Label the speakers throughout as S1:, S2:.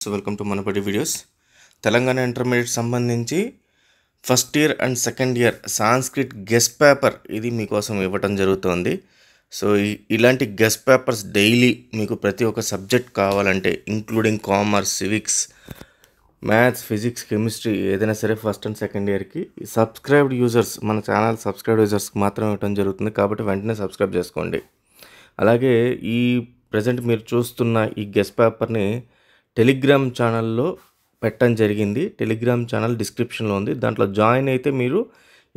S1: So welcome to మనపటి videos. Telangana intermediate సంబంధించి first year and second year Sanskrit guess paper ఇది మీకోసం ఇవ్వటం జరుగుతుంది. సో ఇలాంటి గెస్ట్ పేపర్స్ డైలీ మీకు ప్రతి ఒక్క సబ్జెక్ట్ కావాలంటే including commerce, civics, maths, physics, chemistry ఏదైనా సరే ఫస్ట్ అండ్ సెకండ్ ఇయర్కి సబ్స్క్రైబ్డ్ యూజర్స్, మన ఛానల్ సబ్స్క్రైబ్డ్ యూజర్స్కి మాత్రం ఇవ్వటం జరుగుతుంది. కాబట్టి వెంటనే సబ్స్క్రైబ్ చేసుకోండి. అలాగే ఈ ప్రజెంట్ మీరు చూస్తున్న ఈ గెస్ట్ పేపర్ని టెలిగ్రామ్ ఛానల్లో పెట్టడం జరిగింది. టెలిగ్రామ్ ఛానల్ డిస్క్రిప్షన్లో ఉంది. దాంట్లో జాయిన్ అయితే మీరు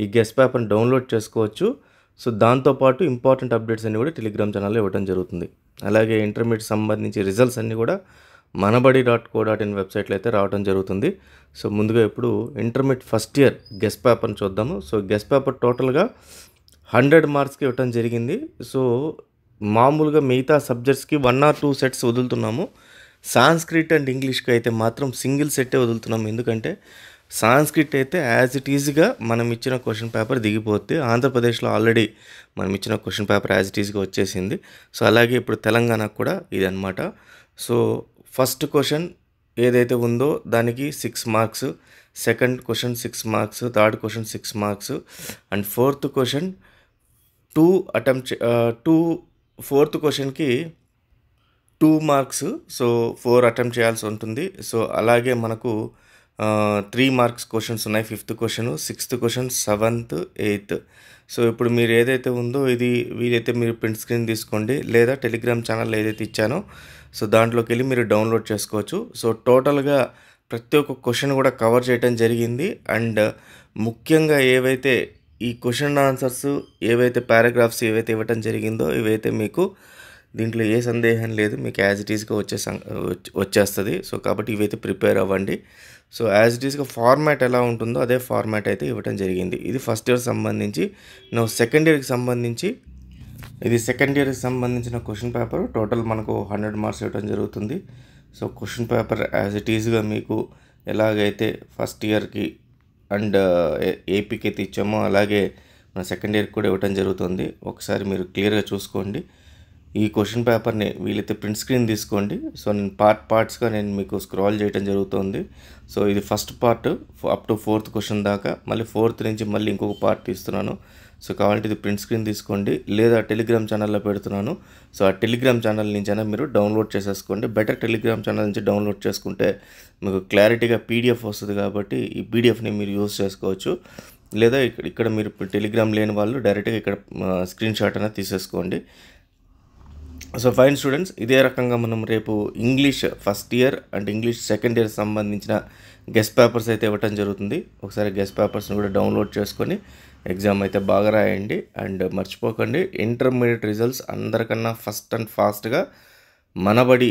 S1: ఈ గెస్ట్ పేపర్ని డౌన్లోడ్ చేసుకోవచ్చు. సో దాంతోపాటు ఇంపార్టెంట్ అప్డేట్స్ అన్నీ కూడా టెలిగ్రామ్ ఛానల్లో ఇవ్వడం జరుగుతుంది. అలాగే ఇంటర్మీడియట్ సంబంధించి రిజల్ట్స్ అన్నీ కూడా manabadi.co.in వెబ్సైట్లో అయితే రావడం జరుగుతుంది. సో ముందుగా ఇప్పుడు ఇంటర్మీడియట్ ఫస్ట్ ఇయర్ గెస్ట్ పేపర్ని చూద్దాము. సో గెస్ట్ పేపర్ టోటల్గా 100 మార్క్స్కి ఇవ్వటం జరిగింది. సో మామూలుగా మిగతా సబ్జెక్ట్స్కి 1 or 2 సెట్స్ వదులుతున్నాము. సాంస్క్రిట్ అండ్ ఇంగ్లీష్కి అయితే మాత్రం సింగిల్ సెట్టే వదులుతున్నాము. ఎందుకంటే సాంస్క్రిట్ అయితే యాజ్ ఇట్ ఈజ్గా మనం ఇచ్చిన క్వశ్చన్ పేపర్ దిగిపోతే ఆంధ్రప్రదేశ్లో ఆల్రెడీ మనం ఇచ్చిన క్వశ్చన్ పేపర్ యాజ్ ఇట్ ఈజ్గా వచ్చేసింది. సో అలాగే ఇప్పుడు తెలంగాణకు కూడా ఇది అనమాట. సో ఫస్ట్ క్వశ్చన్ ఏదైతే ఉందో దానికి 6 marks, second question 6 marks, third question 6 marks and fourth question 2 attempt fourth క్వశ్చన్కి 2 మార్క్స్. సో 4 అటెంప్ట్ చేయాల్సి ఉంటుంది. సో అలాగే మనకు 3 మార్క్స్ క్వశ్చన్స్ ఉన్నాయి. 5th question, 6th question, 7th, 8th. So ఇప్పుడు మీరు ఏదైతే ఉందో ఇది వీలైతే మీరు ప్రింట్ స్క్రీన్ తీసుకోండి, లేదా టెలిగ్రామ్ ఛానల్ ఏదైతే ఇచ్చానో సో దాంట్లోకి వెళ్ళి మీరు డౌన్లోడ్ చేసుకోవచ్చు. సో టోటల్గా ప్రతి ఒక్క క్వశ్చన్ కూడా కవర్ చేయడం జరిగింది. అండ్ ముఖ్యంగా ఏవైతే ఈ క్వశ్చన్ ఆన్సర్స్ ఏవైతే పారాగ్రాఫ్స్ ఏవైతే ఇవ్వటం జరిగిందో ఇవైతే మీకు దీంట్లో ఏ సందేహం లేదు, మీకు యాజ్ ఇట్ ఈస్గా వచ్చేస్తుంది. సో కాబట్టి ఇవైతే ప్రిపేర్ అవ్వండి. సో యాజ్ ఇట్ ఈస్గా ఫార్మాట్ ఎలా ఉంటుందో అదే ఫార్మాట్ అయితే ఇవ్వటం జరిగింది. ఇది ఫస్ట్ ఇయర్ సంబంధించి. సెకండ్ ఇయర్కి సంబంధించి ఇది సెకండ్ ఇయర్కి సంబంధించిన క్వశ్చన్ పేపర్ టోటల్ మనకు 100 మార్క్స్ ఇవ్వడం జరుగుతుంది. So question paper as it ఈజ్గా మీకు ఎలాగైతే ఫస్ట్ ఇయర్కి అండ్ ఏపీకి అయితే ఇచ్చామో అలాగే మన సెకండ్ ఇయర్కి కూడా ఇవ్వడం జరుగుతుంది. ఒకసారి మీరు క్లియర్గా చూసుకోండి. ఈ క్వశ్చన్ పేపర్ని వీలైతే ప్రింట్ స్క్రీన్ తీసుకోండి. సో నేను పార్ట్స్గా నేను మీకు స్క్రాల్ చేయడం జరుగుతుంది. సో ఇది first part up to 4th question దాకా, మళ్ళీ 4th నుంచి మళ్ళీ ఇంకొక పార్ట్ తీస్తున్నాను. సో కావాలంటే ఇది ప్రింట్ స్క్రీన్ తీసుకోండి, లేదా టెలిగ్రామ్ ఛానల్లో పెడుతున్నాను. సో ఆ టెలిగ్రామ్ ఛానల్ నుంచి అయినా మీరు డౌన్లోడ్ చేసేసుకోండి. బెటర్ టెలిగ్రామ్ ఛానల్ నుంచి డౌన్లోడ్ చేసుకుంటే మీకు క్లారిటీగా పీడిఎఫ్ వస్తుంది. కాబట్టి ఈ పీడిఎఫ్ని మీరు యూజ్ చేసుకోవచ్చు, లేదా ఇక్కడ మీరు టెలిగ్రామ్ లేని వాళ్ళు డైరెక్ట్గా ఇక్కడ స్క్రీన్ షాట్ అయినా తీసేసుకోండి. సో ఫైన్ స్టూడెంట్స్, ఇదే రకంగా మనం రేపు English first year and English second year సంబంధించిన గెస్ట్ పేపర్స్ అయితే ఇవ్వటం జరుగుతుంది. ఒకసారి గెస్ట్ పేపర్స్ని కూడా డౌన్లోడ్ చేసుకొని ఎగ్జామ్ అయితే బాగా రాయండి. అండ్ మర్చిపోకండి, ఇంటర్మీడియట్ రిజల్ట్స్ అందరికన్నా ఫస్ట్ అండ్ ఫాస్ట్గా మనబడి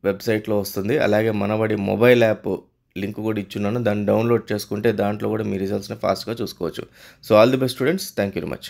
S1: వెబ్సైట్లో వస్తుంది. అలాగే మనబడి మొబైల్ యాప్ లింక్ కూడా ఇచ్చున్నాను, దాన్ని డౌన్లోడ్ చేసుకుంటే దాంట్లో కూడా మీ రిజల్ట్స్ని ఫాస్ట్గా చూసుకోవచ్చు. So all the best students, thank you very much.